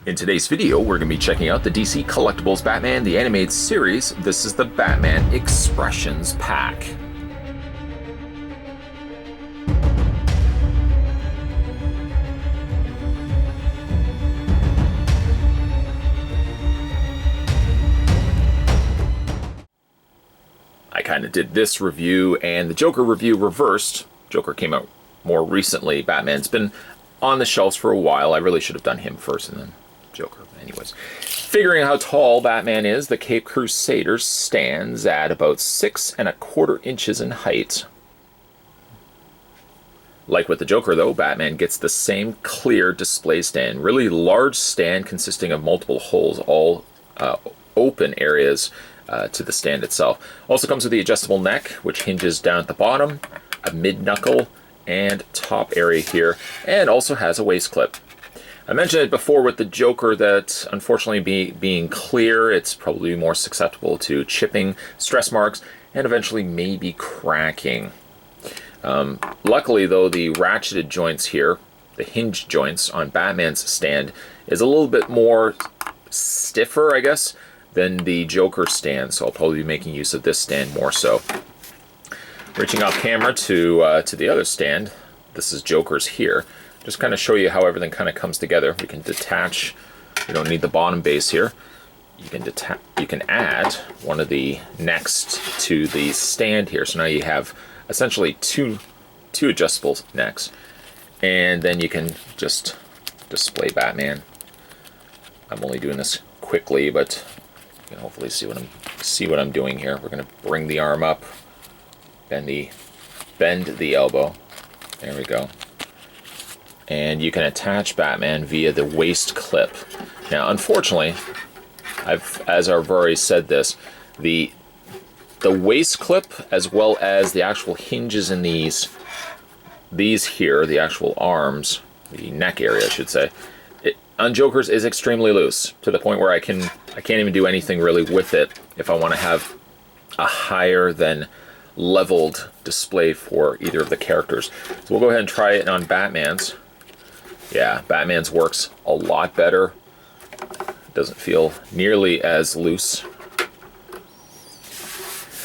In today's video, we're going to be checking out the DC Collectibles Batman, the animated series. This is the Batman Expressions Pack. I kind of did this review and the Joker review reversed. Joker came out more recently. Batman's been on the shelves for a while. I really should have done him first and then Joker. Anyways, figuring out how tall Batman is, the Cape Crusader stands at about 6¼ inches in height. Like with the Joker though, Batman gets the same clear display stand, really large stand consisting of multiple holes, all open areas to the stand itself. Also comes with the adjustable neck, which hinges down at the bottom, a mid-knuckle, and top area here, and also has a waist clip. I mentioned it before with the Joker that unfortunately being clear, it's probably more susceptible to chipping, stress marks, and eventually maybe cracking. Luckily though, the ratcheted joints here, the hinge joints on Batman's stand, is a little bit more stiffer, I guess, than the Joker stand, so I'll probably be making use of this stand more so. Reaching off camera to the other stand, this is Joker's here. Just kind of show you how everything kind of comes together. We can detach, you don't need the bottom base here. You can add one of the necks to the stand here. So now you have essentially two adjustable necks. And then you can just display Batman. I'm only doing this quickly, but you can hopefully see what I'm doing here. We're gonna bring the arm up, bend the elbow. There we go. And you can attach Batman via the waist clip. Now, unfortunately, as I've already said this, the waist clip as well as the actual hinges in these here, the actual arms, the neck area, I should say, on Joker's is extremely loose to the point where I can't even do anything really with it if I want to have a higher than leveled display for either of the characters. So we'll go ahead and try it on Batman's. Yeah, Batman's works a lot better. Doesn't feel nearly as loose.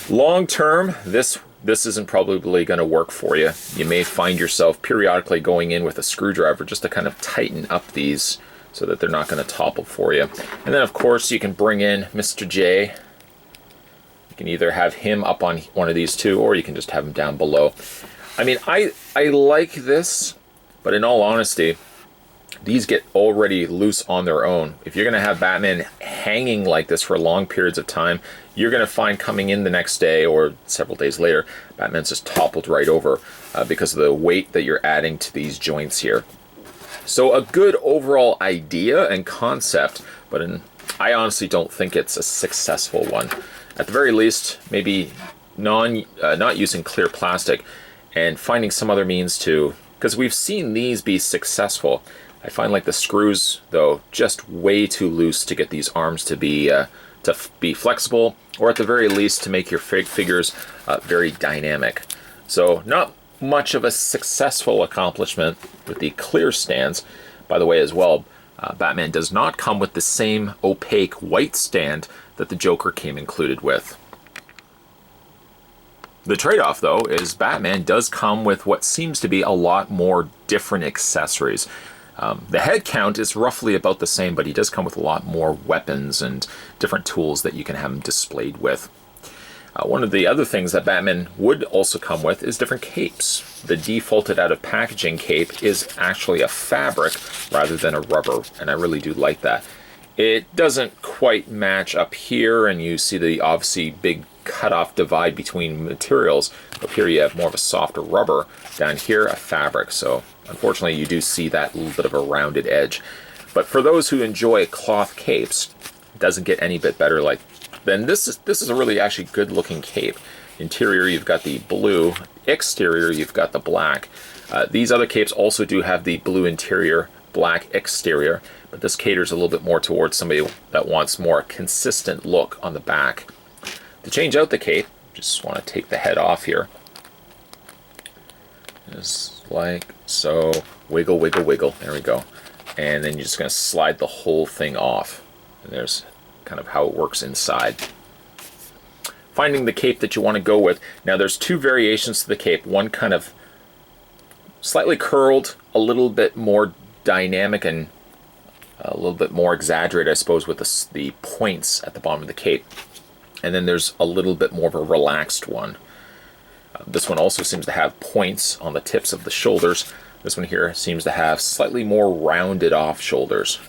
Long term, this isn't probably going to work for you. You may find yourself periodically going in with a screwdriver just to kind of tighten up these so that they're not going to topple for you. And then of course you can bring in Mr. J. You can either have him up on one of these two, or you can just have him down below. I mean, I like this, but in all honesty, these get already loose on their own. If you're going to have Batman hanging like this for long periods of time, you're going to find coming in the next day or several days later, Batman's just toppled right over because of the weight that you're adding to these joints here. So a good overall idea and concept, but I honestly don't think it's a successful one. At the very least, maybe not using clear plastic and finding some other means to, because we've seen these be successful. I find like the screws, though, just way too loose to get these arms to be flexible, or at the very least to make your figures very dynamic. So not much of a successful accomplishment with the clear stands. By the way, as well, Batman does not come with the same opaque white stand that the Joker came included with. The trade-off, though, is Batman does come with what seems to be a lot more different accessories. The head count is roughly about the same, but he does come with a lot more weapons and different tools that you can have him displayed with. One of the other things that Batman would also come with is different capes. The defaulted out of packaging cape is actually a fabric rather than a rubber, and I really do like that. It doesn't quite match up here, and you see the obviously big cutoff divide between materials. Up here you have more of a softer rubber, down here a fabric, so unfortunately you do see that little bit of a rounded edge. But for those who enjoy cloth capes, it doesn't get any bit better. Then this is a really actually good looking cape. Interior you've got the blue, exterior you've got the black. These other capes also do have the blue interior, black exterior, but this caters a little bit more towards somebody that wants more consistent look on the back. To change out the cape, just want to take the head off here. Just like so. Wiggle, wiggle, wiggle. There we go. and then you're just going to slide the whole thing off. And there's kind of how it works inside. Finding the cape that you want to go with. Now there's two variations to the cape. One kind of slightly curled, a little bit more dynamic and a little bit more exaggerated, I suppose, with the points at the bottom of the cape. And then there's a little bit more of a relaxed one. This one also seems to have points on the tips of the shoulders. This one here seems to have slightly more rounded off shoulders.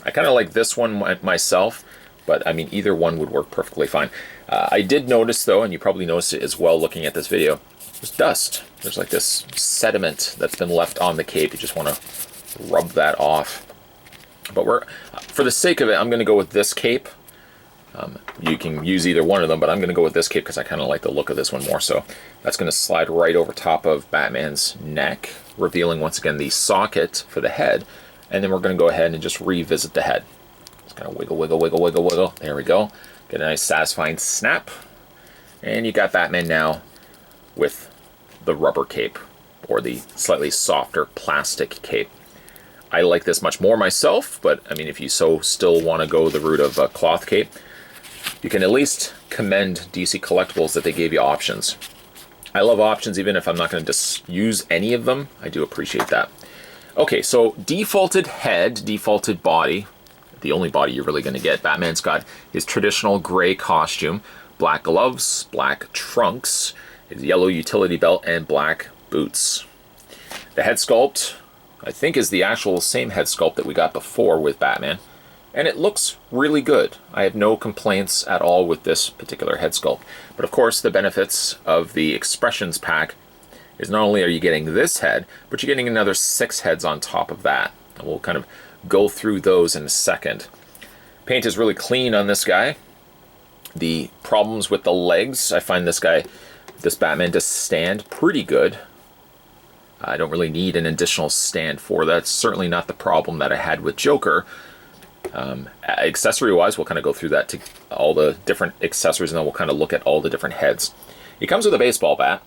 I kind of like this one myself, but I mean either one would work perfectly fine. I did notice though, and you probably noticed it as well looking at this video, there's dust. There's like this sediment that's been left on the cape. You just want to rub that off. But for the sake of it, I'm going to go with this cape. You can use either one of them, but I'm going to go with this cape because I kind of like the look of this one more. So that's going to slide right over top of Batman's neck, revealing once again the socket for the head. And then we're going to go ahead and just revisit the head. Just kind of wiggle, wiggle, wiggle, wiggle, wiggle. There we go. Get a nice satisfying snap. And you got Batman now with the rubber cape, or the slightly softer plastic cape. I like this much more myself, but I mean, if you still want to go the route of a cloth cape, you can at least commend DC Collectibles that they gave you options. I love options, even if I'm not going to use any of them. I do appreciate that. Okay, so defaulted head, defaulted body, the only body you're really going to get. Batman's got his traditional gray costume, black gloves, black trunks, his yellow utility belt, and black boots. The head sculpt, I think, is the actual same head sculpt that we got before with Batman, and it looks really good. I have no complaints at all with this particular head sculpt. But of course, the benefits of the Expressions pack is not only are you getting this head, but you're getting another 6 heads on top of that. And we'll kind of go through those in a second. Paint is really clean on this guy. The problems with the legs, I find this Batman does stand pretty good. I don't really need an additional stand for that. It's certainly not the problem that I had with Joker. Accessory-wise, we'll kind of go through that to all the different accessories, and then we'll kind of look at all the different heads. He comes with a baseball bat.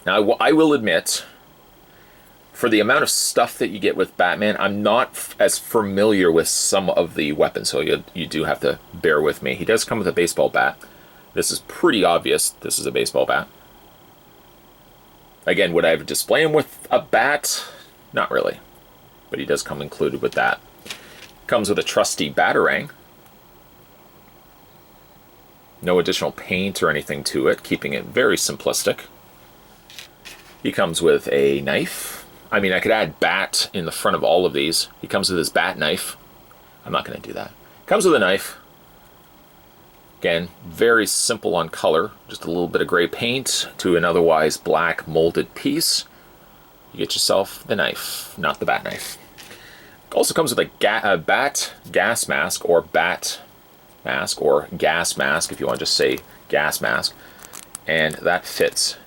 Now, I will admit, for the amount of stuff that you get with Batman, I'm not as familiar with some of the weapons, so you do have to bear with me. He does come with a baseball bat. This is pretty obvious. This is a baseball bat. Again, would I have display him with a bat? Not really. But he does come included with that. Comes with a trusty batarang. No additional paint or anything to it, keeping it very simplistic. He comes with a knife. I mean, I could add bat in the front of all of these. He comes with his bat knife. I'm not going to do that. Comes with a knife. Again, very simple on color. Just a little bit of gray paint to an otherwise black molded piece. You get yourself the knife, not the bat knife. Also comes with a bat gas mask, or bat mask, or gas mask, if you want to just say gas mask. And that fits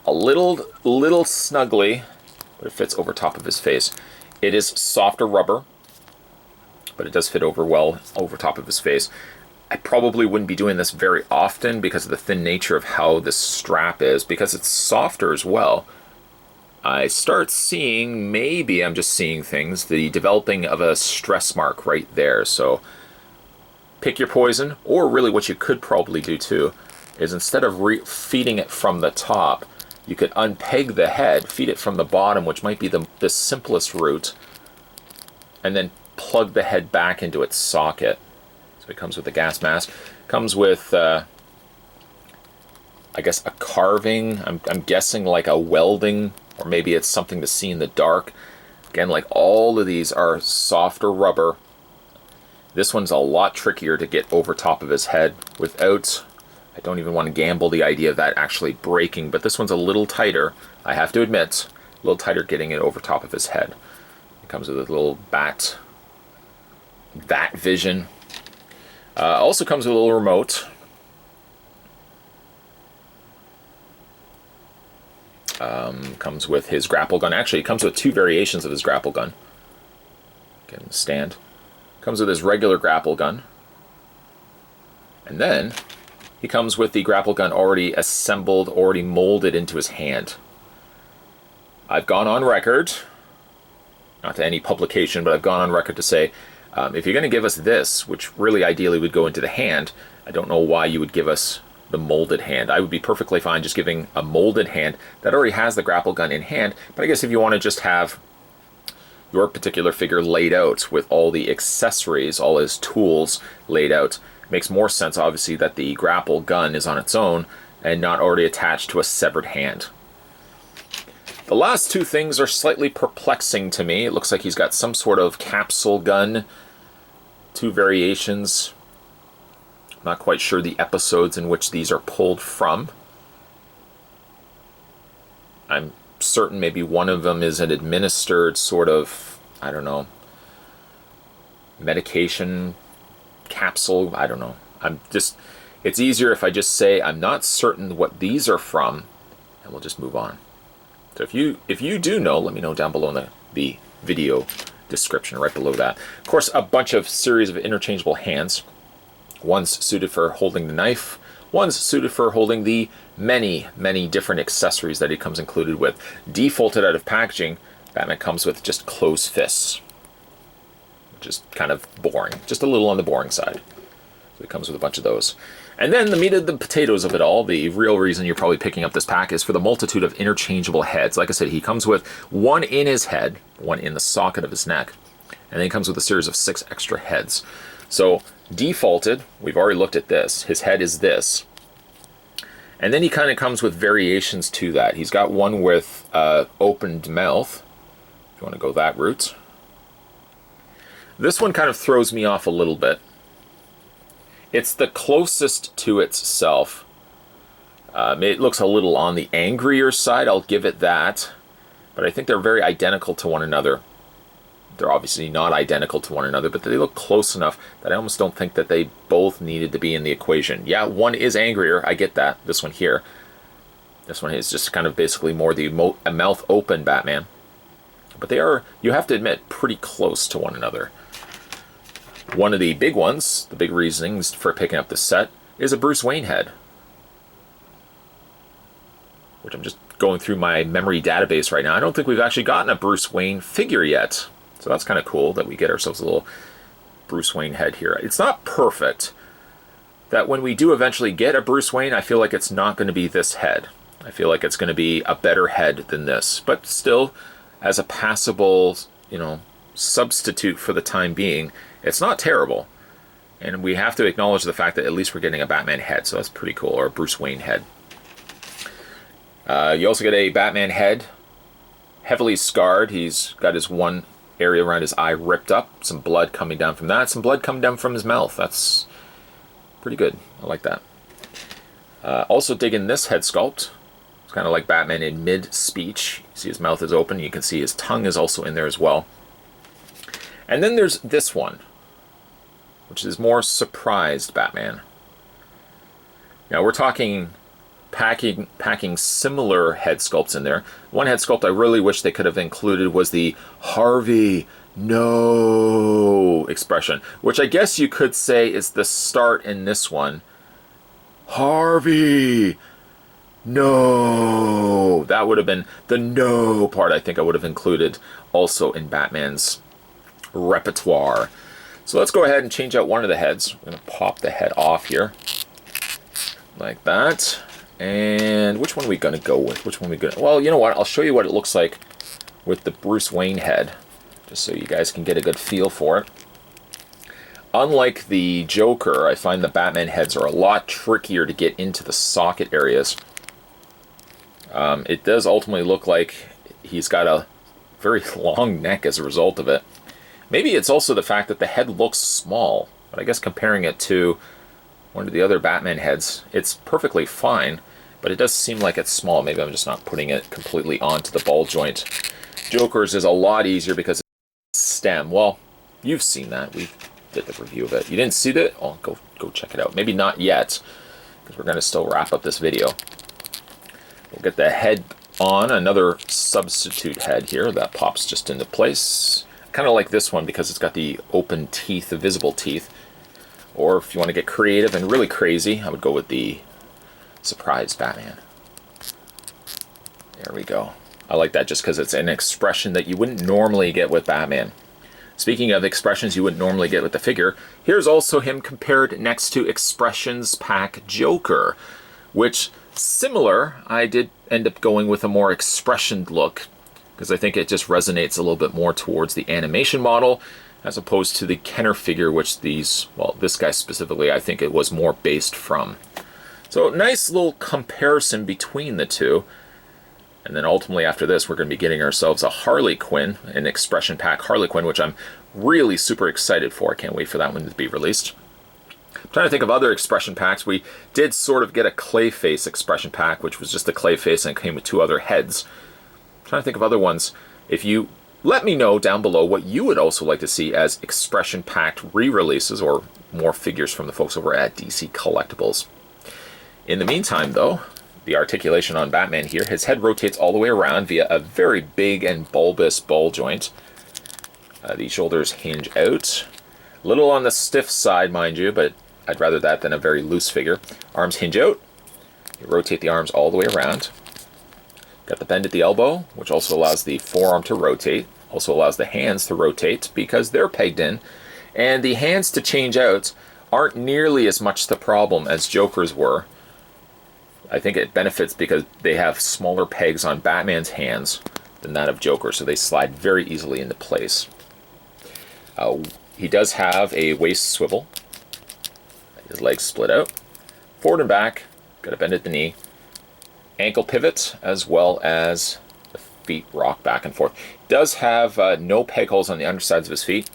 a little snugly, but it fits over top of his face. It is softer rubber, but it does fit well over top of his face. I probably wouldn't be doing this very often because of the thin nature of how this strap is, because it's softer as well. I start seeing, maybe I'm just seeing things, the developing of a stress mark right there. So pick your poison, or really what you could probably do too, is instead of feeding it from the top, you could unpeg the head, feed it from the bottom, which might be the simplest route, and then plug the head back into its socket. So it comes with a gas mask. Comes with, I guess, a carving. I'm guessing like a welding, or maybe it's something to see in the dark. Again, like all of these are softer rubber. This one's a lot trickier to get over top of his head without, I don't even want to gamble the idea of that actually breaking, but this one's a little tighter, I have to admit, a little tighter getting it over top of his head. It comes with a little bat vision. Also comes with a little remote. Comes with his grapple gun. Actually, it comes with 2 variations of his grapple gun. Get him to stand. Comes with his regular grapple gun. And then he comes with the grapple gun already assembled, already molded into his hand. I've gone on record, not to any publication, but I've gone on record to say, if you're going to give us this, which really ideally would go into the hand, I don't know why you would give us the molded hand. I would be perfectly fine just giving a molded hand that already has the grapple gun in hand, but I guess if you want to just have your particular figure laid out with all the accessories, all his tools laid out, it makes more sense, obviously, that the grapple gun is on its own and not already attached to a severed hand. The last two things are slightly perplexing to me. It looks like he's got some sort of capsule gun, two variations. I'm not quite sure the episodes in which these are pulled from. I'm certain maybe one of them is an administered sort of, I don't know, medication capsule. I don't know. It's easier if I just say I'm not certain what these are from, and we'll just move on. So if you do know, let me know down below in the video description, right below that. Of course, a bunch of series of interchangeable hands. One's suited for holding the knife. One's suited for holding the many, many different accessories that he comes included with. Defaulted out of packaging, Batman comes with just closed fists, which is kind of boring. Just a little on the boring side. So it comes with a bunch of those. And then the meat of the potatoes of it all, the real reason you're probably picking up this pack is for the multitude of interchangeable heads. Like I said, he comes with one in his head, one in the socket of his neck, and then he comes with a series of 6 extra heads. So defaulted, we've already looked at this. His head is this. And then he kind of comes with variations to that. He's got one with opened mouth, if you want to go that route. This one kind of throws me off a little bit. It's the closest to itself. It looks a little on the angrier side, I'll give it that. But I think they're very identical to one another. They're obviously not identical to one another, but they look close enough that I almost don't think that they both needed to be in the equation. Yeah, one is angrier, I get that. This one here. This one is just kind of basically more the mouth open Batman. But they are, you have to admit, pretty close to one another. One of the big ones, the big reasonings for picking up this set, is a Bruce Wayne head. Which I'm just going through my memory database right now. I don't think we've actually gotten a Bruce Wayne figure yet. So that's kind of cool that we get ourselves a little Bruce Wayne head here. It's not perfect. That when we do eventually get a Bruce Wayne, I feel like it's not going to be this head. I feel like it's going to be a better head than this. But still, as a passable, substitute for the time being, it's not terrible. And we have to acknowledge the fact that at least we're getting a Batman head, so that's pretty cool, or a Bruce Wayne head. You also get a Batman head, heavily scarred. He's got his one area around his eye ripped up, some blood coming down from that, some blood coming down from his mouth. That's pretty good. I like that. Also digging this head sculpt. It's kind of like Batman in mid-speech. You see his mouth is open. You can see his tongue is also in there as well. And then there's this one, which is more surprised Batman. Now we're talking packing similar head sculpts in there. One head sculpt I really wish they could have included was the Harvey no expression, which I guess you could say is the start in this one. Harvey no. That would have been the no part. I think I would have included also in Batman's repertoire. So let's go ahead and change out one of the heads. I'm going to pop the head off here like that. And which one are we going to go with? Well, you know what? I'll show you what it looks like with the Bruce Wayne head, just so you guys can get a good feel for it. Unlike the Joker, I find the Batman heads are a lot trickier to get into the socket areas. It does ultimately look like he's got a very long neck as a result of it. Maybe it's also the fact that the head looks small, but I guess comparing it to one of the other Batman heads, it's perfectly fine, but it does seem like it's small. Maybe I'm just not putting it completely onto the ball joint. Joker's is a lot easier because it's stem. Well, you've seen that. We did the review of it. You didn't see that? Oh, go check it out. Maybe not yet, because we're going to still wrap up this video. We'll get the head on, another substitute head here that pops just into place. Kind of like this one because it's got the open teeth, the visible teeth. Or if you want to get creative and really crazy, I would go with the surprise Batman. There we go. I like that just because it's an expression that you wouldn't normally get with Batman. Speaking of expressions you wouldn't normally get with the figure, here's also him compared next to Expressions Pack Joker, which, similar, I did end up going with a more expressioned look, because I think it just resonates a little bit more towards the animation model, as opposed to the Kenner figure, which these, well, this guy specifically, I think it was more based from. So nice little comparison between the two. And then ultimately after this, we're going to be getting ourselves a Harley Quinn, an expression pack Harley Quinn, which I'm really super excited for. I can't wait for that one to be released. I'm trying to think of other expression packs. We did sort of get a Clayface expression pack, which was just a Clayface and it came with 2 other heads. I'm trying to think of other ones. If you let me know down below what you would also like to see as expression packed re-releases or more figures from the folks over at DC Collectibles. In the meantime, though, the articulation on Batman here, his head rotates all the way around via a very big and bulbous ball joint. The shoulders hinge out. A little on the stiff side, mind you, but I'd rather that than a very loose figure. Arms hinge out. You rotate the arms all the way around. Got the bend at the elbow, which also allows the forearm to rotate. Also allows the hands to rotate because they're pegged in. And the hands to change out aren't nearly as much the problem as Joker's were. I think it benefits because they have smaller pegs on Batman's hands than that of Joker, so they slide very easily into place. He does have a waist swivel. His legs split out. Forward and back, got a bend at the knee. Ankle pivot, as well as the feet rock back and forth. Does have no peg holes on the undersides of his feet,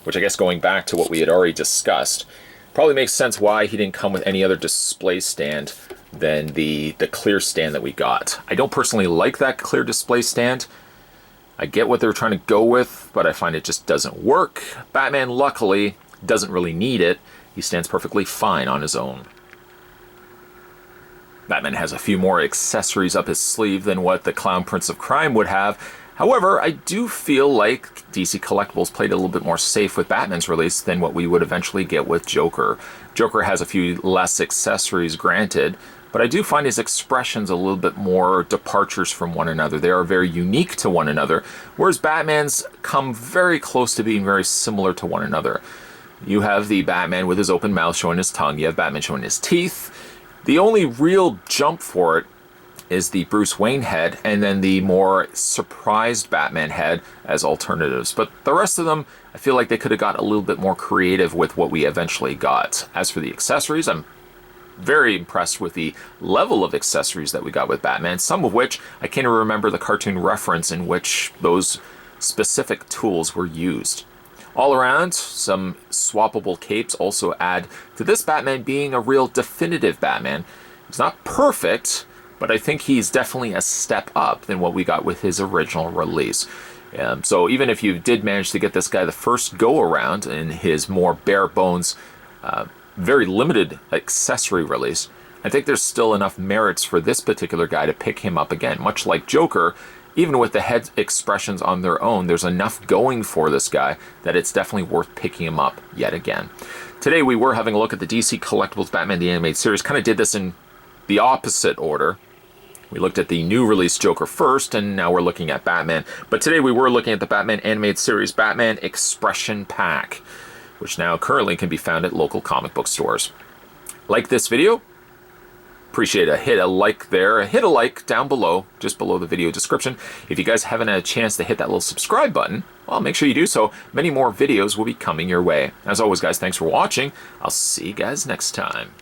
which I guess going back to what we had already discussed, probably makes sense why he didn't come with any other display stand than the clear stand that we got. I don't personally like that clear display stand. I get what they're trying to go with, but I find it just doesn't work. Batman, luckily, doesn't really need it. He stands perfectly fine on his own. Batman has a few more accessories up his sleeve than what the Clown Prince of Crime would have. However, I do feel like DC Collectibles played a little bit more safe with Batman's release than what we would eventually get with Joker. Joker has a few less accessories, granted, but I do find his expressions a little bit more departures from one another. They are very unique to one another, whereas Batman's come very close to being very similar to one another. You have the Batman with his open mouth showing his tongue, you have Batman showing his teeth. The only real jump for it is the Bruce Wayne head, and then the more surprised Batman head as alternatives. But the rest of them, I feel like they could have got a little bit more creative with what we eventually got. As for the accessories, I'm very impressed with the level of accessories that we got with Batman, some of which I can't even remember the cartoon reference in which those specific tools were used. All around, some swappable capes also add to this Batman being a real definitive Batman. He's not perfect, but I think he's definitely a step up than what we got with his original release. So even if you did manage to get this guy the first go around in his more bare bones, very limited accessory release, I think there's still enough merits for this particular guy to pick him up again. Much like Joker, even with the head expressions on their own, there's enough going for this guy that it's definitely worth picking him up yet again. Today we were having a look at the DC Collectibles Batman the Animated Series. Kind of did this in the opposite order. We looked at the new release Joker first, and now we're looking at Batman. But today we were looking at the Batman Animated Series Batman Expression Pack, which now currently can be found at local comic book stores. Like this video? Appreciate hit a like there. Hit a like down below, just below the video description. If you guys haven't had a chance to hit that little subscribe button, well, make sure you do so. Many more videos will be coming your way. As always, guys, thanks for watching. I'll see you guys next time.